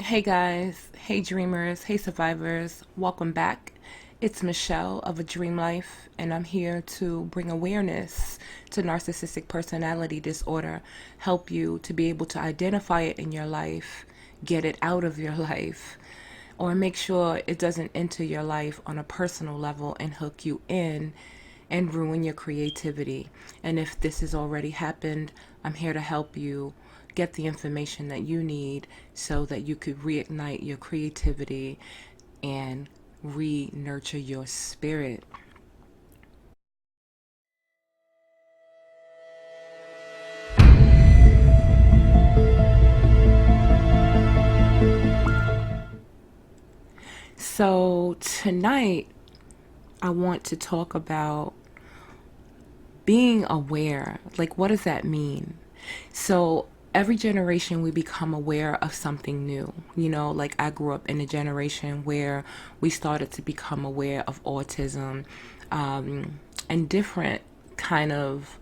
Hey guys, hey dreamers, hey survivors, welcome back. It's Michelle of A Dream Life, and I'm here to bring awareness to narcissistic personality disorder, help you to be able to identify it in your life, get it out of your life, or make sure it doesn't enter your life on a personal level and hook you in and ruin your creativity. And if this has already happened, I'm here to help you get the information that you need so that you could reignite your creativity and re-nurture your spirit. So tonight I want to talk about being aware. Like, what does that mean? So every generation we become aware of something new. Like I grew up in a generation where we started to become aware of autism, and different kind of,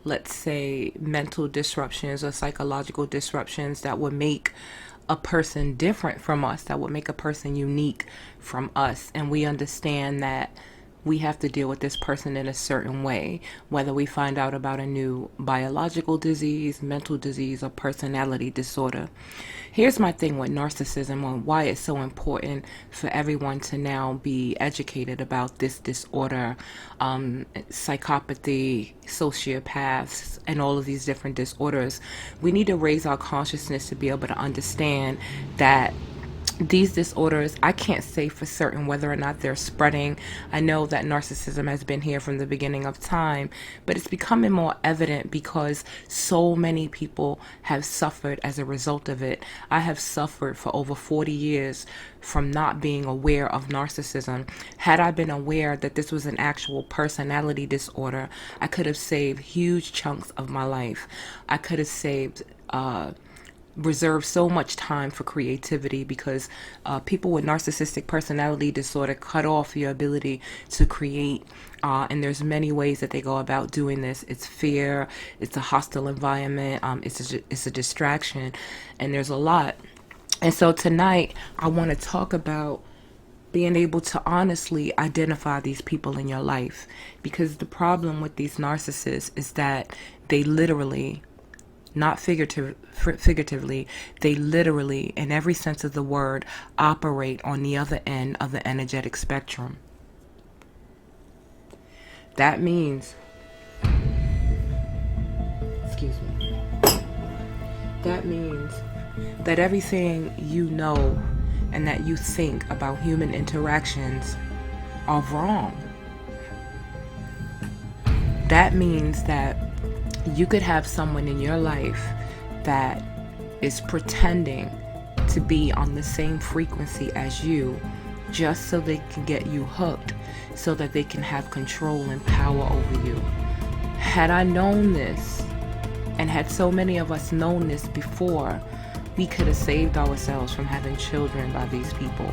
let's say, mental disruptions or psychological disruptions that would make a person different from us, that would make a person unique from us. And we understand that we have to deal with this person in a certain way, whether we find out about a new biological disease, mental disease, or personality disorder. Here's my thing with narcissism and why it's so important for everyone to now be educated about this disorder, psychopathy, sociopaths, and all of these different disorders. We need to raise our consciousness to be able to understand that these disorders, I can't say for certain whether or not they're spreading. I know that narcissism has been here from the beginning of time, but it's becoming more evident because so many people have suffered as a result of it. I have suffered for over 40 years from not being aware of narcissism. Had I been aware that this was an actual personality disorder, I could have saved huge chunks of my life. I could have saved reserve so much time for creativity, because people with narcissistic personality disorder cut off your ability to create, and there's many ways that they go about doing this. It's fear, it's a hostile environment, it's a distraction, and there's a lot. And so tonight I want to talk about being able to honestly identify these people in your life, because the problem with these narcissists is that they literally, not figuratively, they literally, in every sense of the word, operate on the other end of the energetic spectrum. That means, excuse me, that means that everything you know and that you think about human interactions are wrong. That means that you could have someone in your life that is pretending to be on the same frequency as you, just so they can get you hooked, so that they can have control and power over you. Had I known this, and had so many of us known this before, we could have saved ourselves from having children by these people.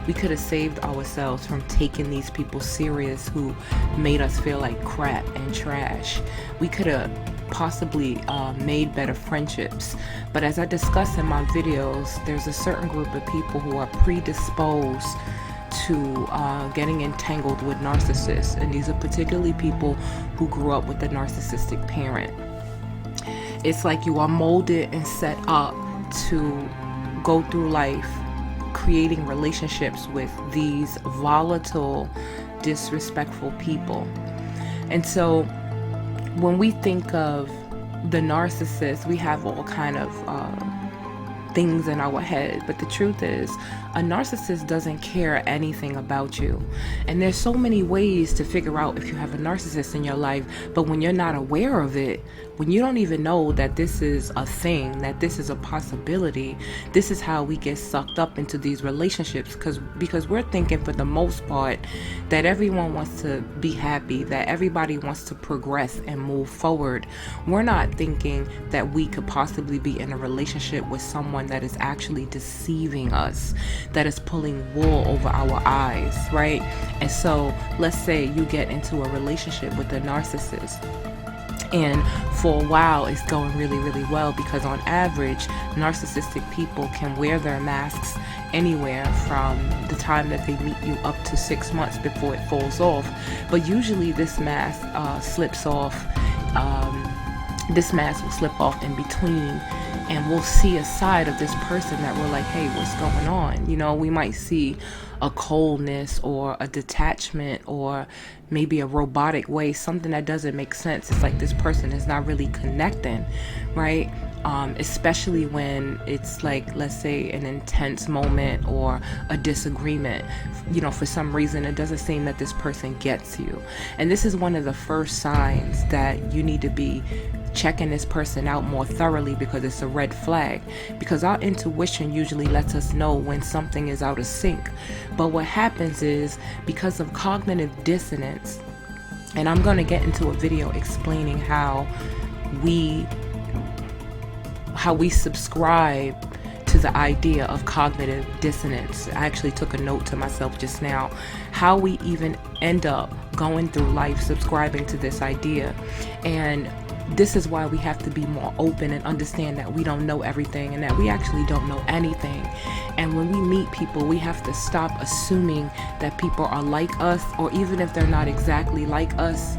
We could have saved ourselves from taking these people serious who made us feel like crap and trash. We could have possibly made better friendships. But as I discuss in my videos, there's a certain group of people who are predisposed to getting entangled with narcissists. And these are particularly people who grew up with a narcissistic parent. It's like you are molded and set up to go through life creating relationships with these volatile, disrespectful people. And so when we think of the narcissist, we have all kind of things in our head, but the truth is a narcissist doesn't care anything about you. And there's so many ways to figure out if you have a narcissist in your life, but when you're not aware of it, when you don't even know that this is a thing, that this is a possibility, this is how we get sucked up into these relationships, because we're thinking for the most part that everyone wants to be happy, that everybody wants to progress and move forward. We're not thinking that we could possibly be in a relationship with someone that is actually deceiving us, that is pulling wool over our eyes, right? And so let's say you get into a relationship with a narcissist, And for a while, it's going really, really well, because on average, narcissistic people can wear their masks anywhere from the time that they meet you up to 6 months before it falls off. But usually this mask slips off. This mask will slip off in between, and we'll see a side of this person that we're like, hey, what's going on? You know, we might see a coldness or a detachment or maybe a robotic way, something that doesn't make sense. It's like this person is not really connecting, right? Especially when it's like, let's say, an intense moment or a disagreement. You know, for some reason, it doesn't seem that this person gets you. And this is one of the first signs that you need to be checking this person out more thoroughly, because it's a red flag. Because our intuition usually lets us know when something is out of sync. But what happens is, because of cognitive dissonance, and I'm going to get into a video explaining how we subscribe to the idea of cognitive dissonance. I actually took a note to myself just now, how we even end up going through life subscribing to this idea. And this is why we have to be more open and understand that we don't know everything, and that we actually don't know anything. And when we meet people, we have to stop assuming that people are like us, or even if they're not exactly like us,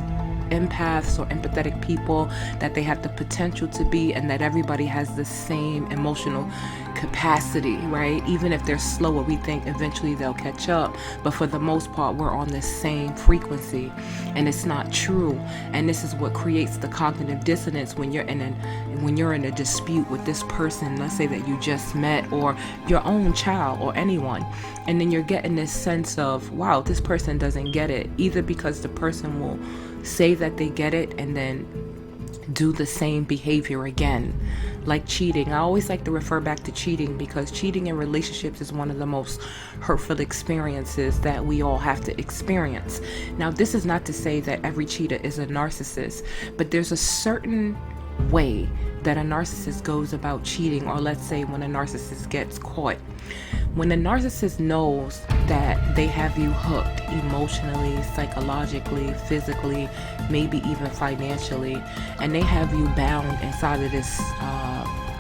empaths or empathetic people, that they have the potential to be, and that everybody has the same emotional capacity, right? Even if they're slower, we think eventually they'll catch up, but for the most part, we're on the same frequency, and it's not true. And this is what creates the cognitive dissonance when you're in a dispute with this person, let's say that you just met, or your own child, or anyone, and then you're getting this sense of, wow, this person doesn't get it, either because the person will say that they get it and then do the same behavior again, like cheating. I always like to refer back to cheating, because cheating in relationships is one of the most hurtful experiences that we all have to experience. Now, this is not to say that every cheater is a narcissist, but there's a certain way that a narcissist goes about cheating, or let's say when a narcissist gets caught. When a narcissist knows that they have you hooked emotionally, psychologically, physically, maybe even financially, and they have you bound inside of this,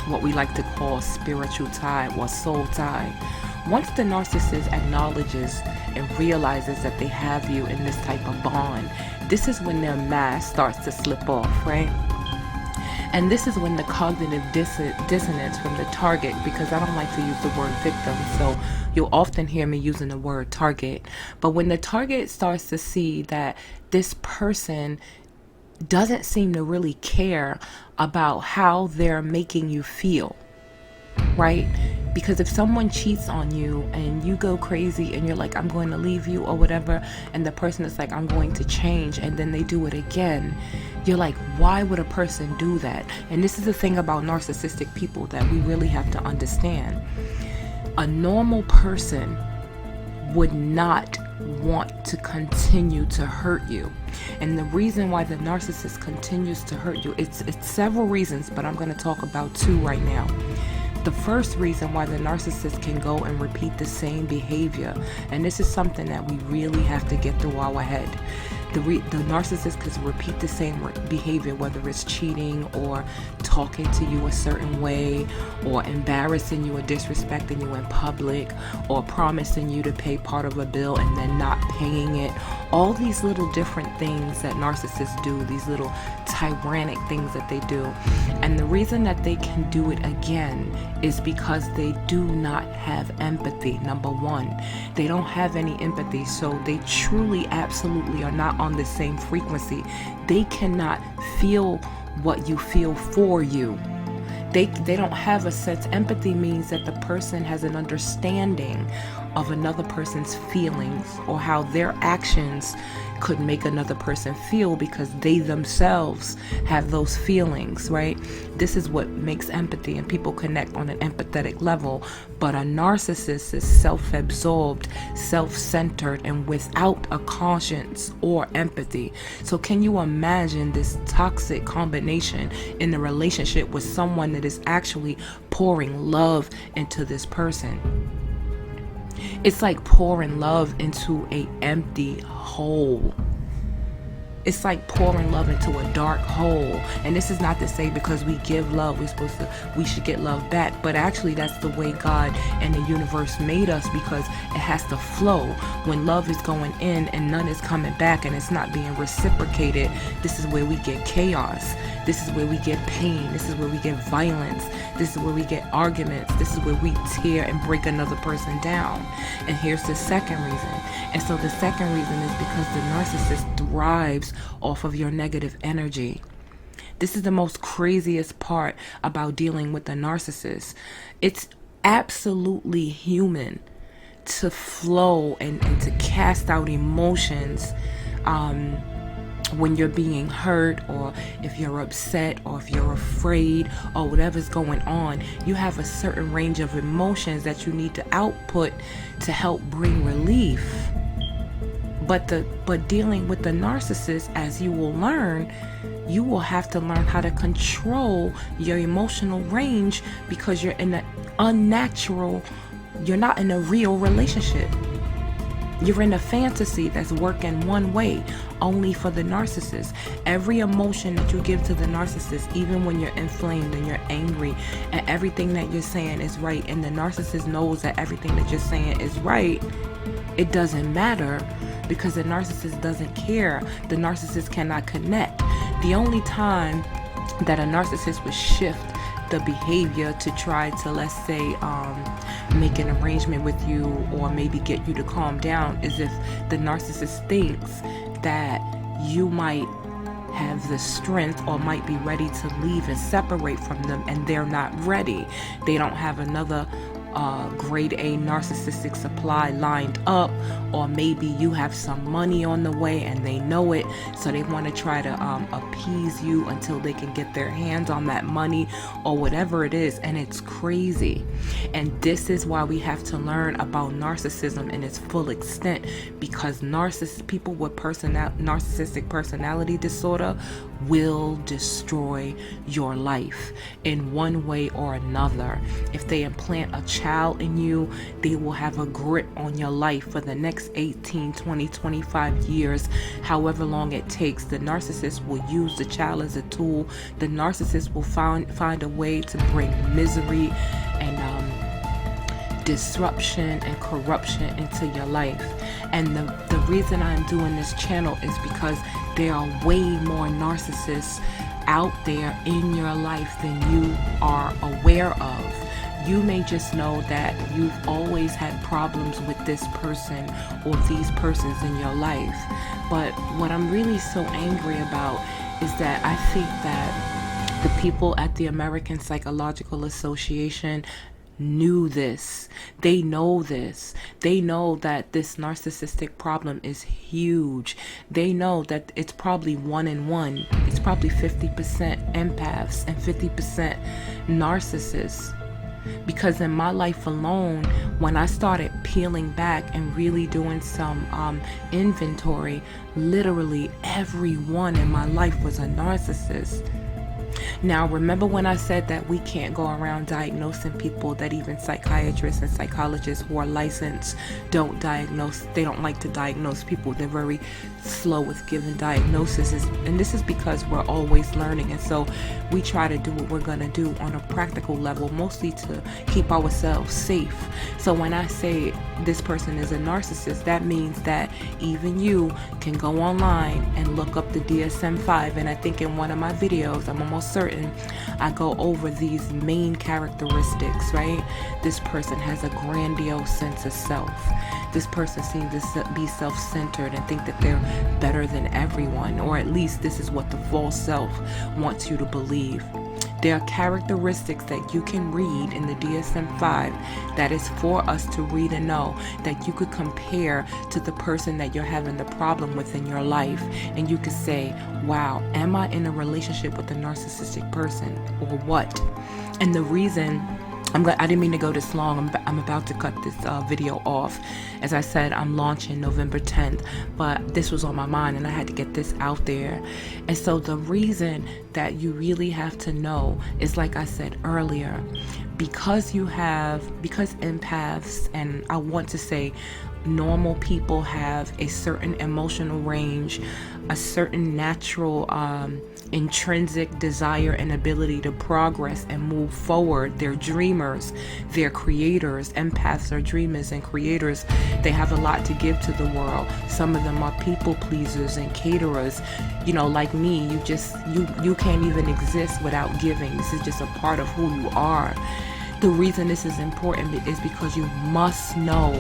what we like to call spiritual tie or soul tie. Once the narcissist acknowledges and realizes that they have you in this type of bond, this is when their mask starts to slip off, right? And this is when the cognitive dissonance from the target, because I don't like to use the word victim, so you'll often hear me using the word target. But when the target starts to see that this person doesn't seem to really care about how they're making you feel, right? Because if someone cheats on you and you go crazy and you're like, I'm going to leave you or whatever, and the person is like, I'm going to change, and then they do it again, you're like, why would a person do that? And this is the thing about narcissistic people that we really have to understand. A normal person would not want to continue to hurt you. And the reason why the narcissist continues to hurt you, it's several reasons, but I'm going to talk about two right now. The first reason why the narcissist can go and repeat the same behavior, and this is something that we really have to get through our head. The narcissist can repeat the same behavior, whether it's cheating or talking to you a certain way, or embarrassing you or disrespecting you in public, or promising you to pay part of a bill and then not paying it. All these little different things that narcissists do, these little tyrannic things that they do. And the reason that they can do it again is because they do not have empathy. Number one, they don't have any empathy, so they truly, absolutely are not on the same frequency. They cannot feel what you feel for you. They don't have a sense. Empathy means that the person has an understanding of another person's feelings, or how their actions could make another person feel, because they themselves have those feelings, right? This is what makes empathy, and people connect on an empathetic level. But a narcissist is self-absorbed, self-centered, and without a conscience or empathy. So can you imagine this toxic combination in a relationship with someone that is actually pouring love into this person? It's like pouring love into an empty hole. It's like pouring love into a dark hole. And this is not to say because we give love, we should get love back. But actually, that's the way God and the universe made us, because it has to flow. When love is going in and none is coming back and it's not being reciprocated, this is where we get chaos. This is where we get pain. This is where we get violence. This is where we get arguments. This is where we tear and break another person down. And here's the second reason. And so the second reason is because the narcissist thrives off of your negative energy. This is the most craziest part about dealing with the narcissist. It's absolutely human to flow and to cast out emotions when you're being hurt, or if you're upset, or if you're afraid, or whatever's going on. You have a certain range of emotions that you need to output to help bring relief. But dealing with the narcissist, as you will learn, you will have to learn how to control your emotional range, because you're in an unnatural, you're not in a real relationship. You're in a fantasy that's working one way, only for the narcissist. Every emotion that you give to the narcissist, even when you're inflamed and you're angry and everything that you're saying is right, and the narcissist knows that everything that you're saying is right, it doesn't matter, because the narcissist doesn't care. The narcissist cannot connect. The only time that a narcissist would shift the behavior to try to, let's say, make an arrangement with you, or maybe get you to calm down, is if the narcissist thinks that you might have the strength or might be ready to leave and separate from them, and they're not ready. They don't have another grade A narcissistic supply lined up, or maybe you have some money on the way and they know it, so they want to try to appease you until they can get their hands on that money or whatever it is. And it's crazy. And this is why we have to learn about narcissism in its full extent, because people with narcissistic personality disorder will destroy your life in one way or another. If they implant a child in you, they will have a grip on your life for the next 18, 20, 25 years, however long it takes. The narcissist will use the child as a tool. The narcissist will find a way to bring misery and disruption and corruption into your life. And the reason I'm doing this channel is because there are way more narcissists out there in your life than you are aware of. You may just know that you've always had problems with this person or these persons in your life. But what I'm really so angry about is that I think that the people at the American Psychological Association knew this. They know this. They know that this narcissistic problem is huge. They know that it's probably 1 in 1. It's probably 50% empaths and 50% narcissists. Because in my life alone, when I started peeling back and really doing some inventory, literally everyone in my life was a narcissist. Now, remember when I said that we can't go around diagnosing people, that even psychiatrists and psychologists who are licensed don't diagnose? They don't like to diagnose people. They're very slow with giving diagnoses. And this is because we're always learning. And so we try to do what we're going to do on a practical level, mostly to keep ourselves safe. So when I say this person is a narcissist, that means that even you can go online and look up the DSM-5. And I think in one of my videos, I'm almost certain, I go over these main characteristics, right? This person has a grandiose sense of self. This person seems to be self-centered and think that they're better than everyone, or at least this is what the false self wants you to believe. There are characteristics that you can read in the DSM-5 that is for us to read and know, that you could compare to the person that you're having the problem with in your life. And you could say, wow, am I in a relationship with a narcissistic person or what? And the reason I didn't mean to go this long. I'm about to cut this video off. As I said, I'm launching November 10th, but this was on my mind and I had to get this out there. And so the reason that you really have to know is, like I said earlier, because empaths, and I want to say normal people, have a certain emotional range, a certain natural intrinsic desire and ability to progress and move forward. They're dreamers, they're creators. Empaths are dreamers and creators. They have a lot to give to the world. Some of them are people pleasers and caterers. You know, like me, you can't even exist without giving. This is just a part of who you are. The reason this is important is because you must know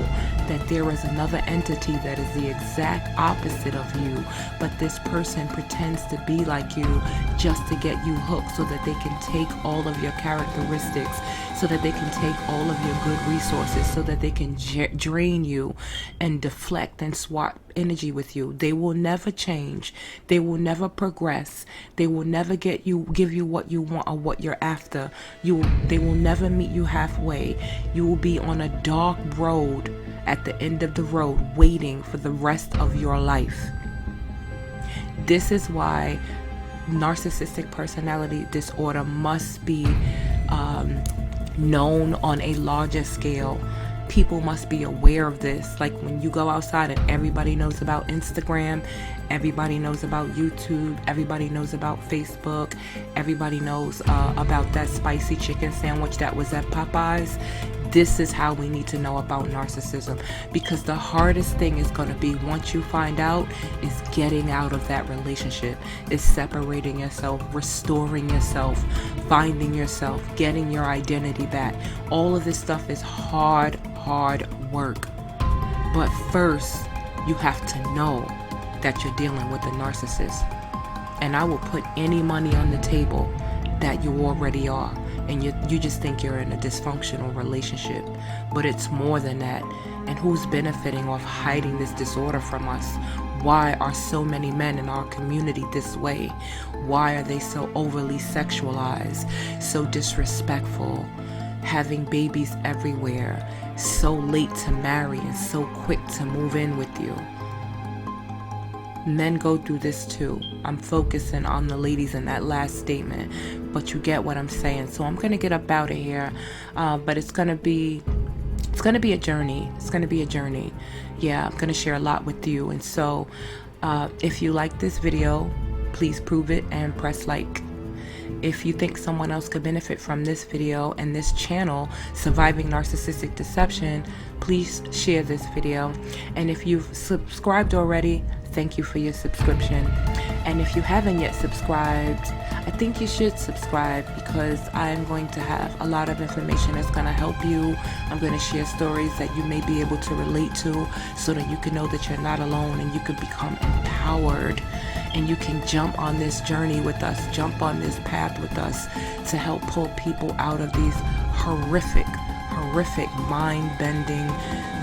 that there is another entity that is the exact opposite of you, but this person pretends to be like you just to get you hooked, so that they can take all of your characteristics, so that they can take all of your good resources, so that they can drain you and deflect and swap energy with you. They will never change. They will never progress. They will never give you what you want or what you're after. They will never meet you halfway. You will be on a dark road at the end of the road, waiting for the rest of your life. This is why narcissistic personality disorder must be known on a larger scale. People must be aware of this. Like when you go outside and everybody knows about Instagram, everybody knows about YouTube, everybody knows about Facebook, everybody knows about that spicy chicken sandwich that was at Popeyes. This is how we need to know about narcissism, because the hardest thing is going to be, once you find out, is getting out of that relationship, is separating yourself, restoring yourself, finding yourself, getting your identity back. All of this stuff is hard work. But first, you have to know that you're dealing with a narcissist. And I will put any money on the table that you already are. And you just think you're in a dysfunctional relationship. But it's more than that. And who's benefiting off hiding this disorder from us? Why are so many men in our community this way? Why are they so overly sexualized, so disrespectful, having babies everywhere, so late to marry and so quick to move in with you? Men go through this too. I'm focusing on the ladies in that last statement, but you get what I'm saying. So I'm gonna get up out of here, but it's gonna be a journey. It's gonna be a journey. Yeah, I'm gonna share a lot with you. And so if you like this video, please prove it and press like. If you think someone else could benefit from this video and this channel, Surviving Narcissistic Deception, please share this video. And if you've subscribed already, thank you for your subscription. And if you haven't yet subscribed, I think you should subscribe, because I am going to have a lot of information that's going to help you. I'm going to share stories that you may be able to relate to, so that you can know that you're not alone and you can become empowered. And you can jump on this journey with us, jump on this path with us, to help pull people out of these horrific, mind-bending,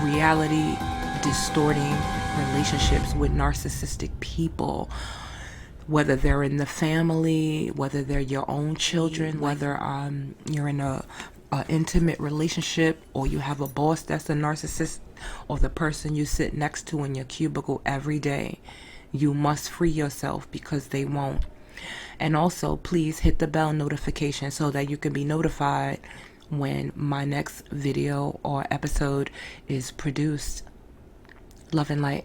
reality-distorting relationships with narcissistic people. Whether they're in the family, whether they're your own children, whether you're in a intimate relationship, or you have a boss that's a narcissist, or the person you sit next to in your cubicle every day. You must free yourself, because they won't. And also, please hit the bell notification so that you can be notified when my next video or episode is produced. Love and light.